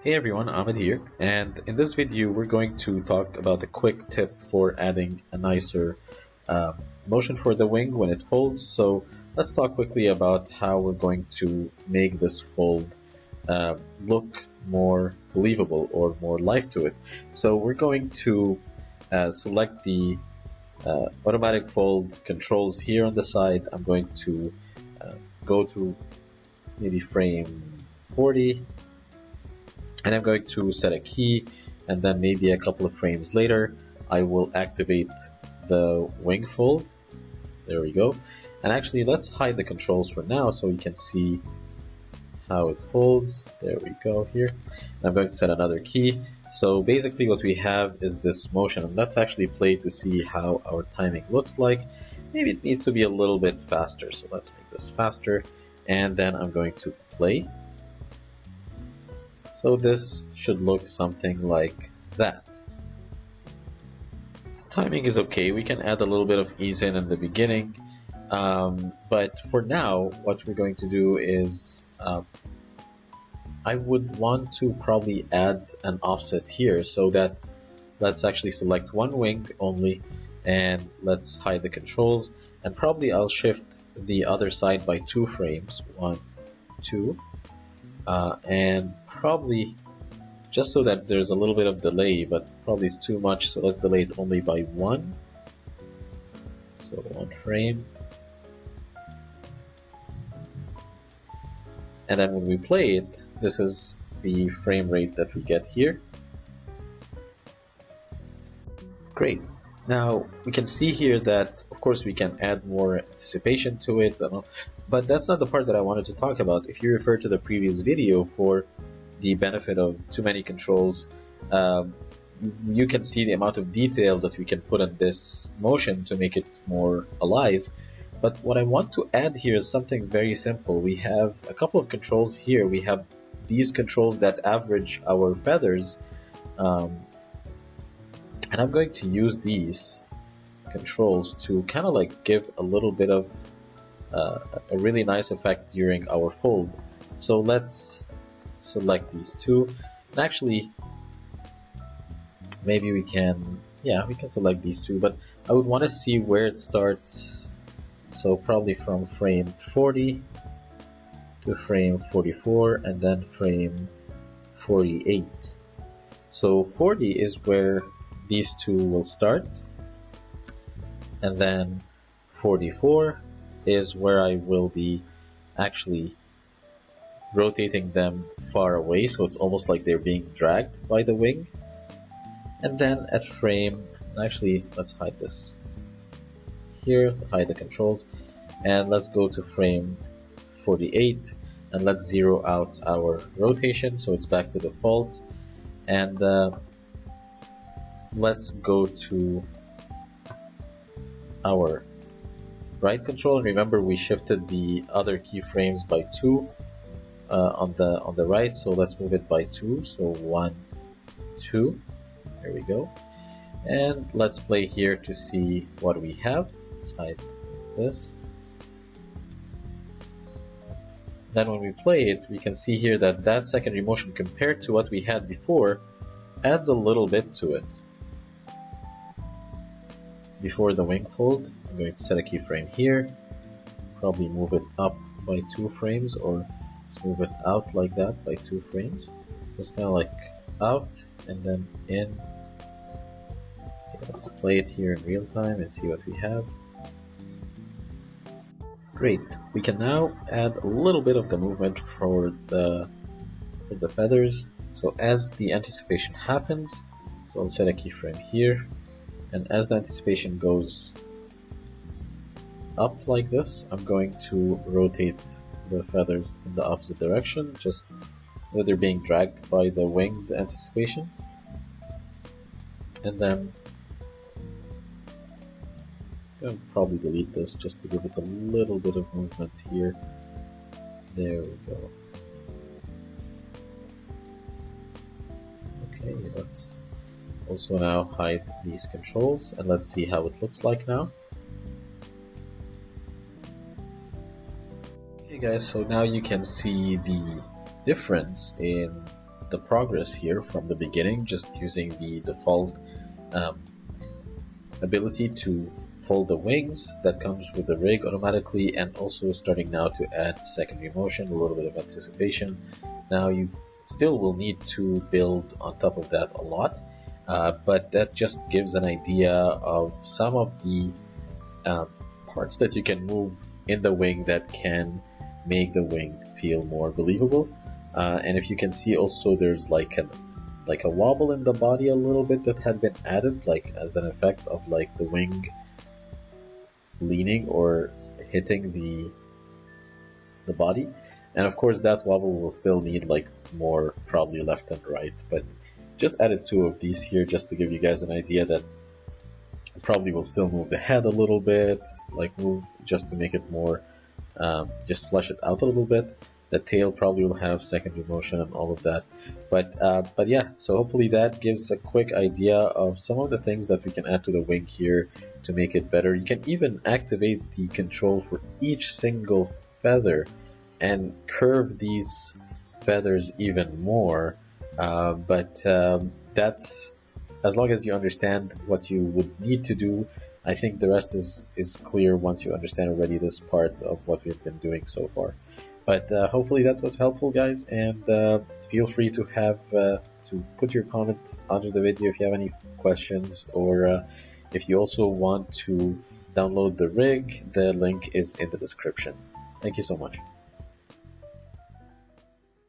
Hey everyone, Ahmed here, and in this video we're going to talk about a quick tip for adding a nicer uh, motion for the wing when it folds. So let's talk quickly about how we're going to make this fold look more believable or more life to it. So we're going to select the automatic fold controls here on the side. I'm going to uh, go to maybe frame 40, and I'm going to set a key, and then maybe a couple of frames later I will activate the wing fold. There we go. And actually let's hide the controls for now so we can see how it folds. There we go here. And I'm going to set another key. So basically what we have is this motion, and let's actually play to see how our timing looks like. Maybe it needs to be a little bit faster, so let's make this faster, and then I'm going to play. So this should look something like that. Timing is okay, we can add a little bit of ease in the beginning, but for now what we're going to do is I would want to probably add an offset here, so that let's actually select one wing only, and let's hide the controls, and probably I'll shift the other side by 2 frames, 1, 2, and probably just so that there's a little bit of delay, but probably it's too much, so let's delay it only by 1. So 1 frame. And then when we play it, this is the frame rate that we get here. Great. Now we can see here that of course we can add more anticipation to it, but that's not the part that I wanted to talk about. If you refer to the previous video for the benefit of too many controls, you can see the amount of detail that we can put in this motion to make it more alive. But what I want to add here is something very simple. We have a couple of controls here. We have these controls that average our feathers, and I'm going to use these controls to kind of like give a little bit of a really nice effect during our fold. So let's select these two, and actually maybe we can select these two, but I would want to see where it starts. So probably from frame 40 to frame 44, and then frame 48. So 40 is where these two will start, and then 44 is where I will be actually rotating them far away, so it's almost like they're being dragged by the wing. And then at frame, actually let's hide this here, hide the controls, and let's go to frame 48, and let's zero out our rotation so it's back to default, and let's go to our right control, and remember we shifted the other keyframes by 2 on the right, so let's move it by 2, so 1, 2, there we go. And let's play here to see what we have. Let's hide this. Then when we play it, we can see here that that secondary motion compared to what we had before adds a little bit to it. Before the wing fold, I'm going to set a keyframe here, probably move it up by 2 frames, or let's move it out like that by 2 frames. Just kind of like out and then in. Okay, let's play it here in real time and see what we have. Great, we can now add a little bit of the movement for the feathers. So as the anticipation happens, so I'll set a keyframe here, and as the anticipation goes up like this, I'm going to rotate the feathers in the opposite direction, just that they're being dragged by the wings anticipation. And then I'll probably delete this just to give it a little bit of movement here. There we go. Okay, let's also now hide these controls, and let's see how it looks like now. Okay guys, so now you can see the difference in the progress here from the beginning, just using the default um, ability to fold the wings that comes with the rig automatically, and also starting now to add secondary motion, a little bit of anticipation. Now you still will need to build on top of that a lot, but that just gives an idea of some of the parts that you can move in the wing that can make the wing feel more believable. And if you can see also, there's like a wobble in the body a little bit that had been added, like as an effect of like the wing leaning or hitting the body. And of course that wobble will still need like more probably left and right, but just added two of these here just to give you guys an idea that probably will still move the head a little bit, like move just to make it more, just flesh it out a little bit. The tail probably will have secondary motion and all of that, but yeah, so hopefully that gives a quick idea of some of the things that we can add to the wing here to make it better. You can even activate the control for each single feather and curve these feathers even more, but that's as long as you understand what you would need to do. I think the rest is clear once you understand already this part of what we've been doing so far. But hopefully that was helpful, guys, and feel free to have to put your comment under the video if you have any questions, or if you also want to download the rig, the link is in the description. Thank you so much.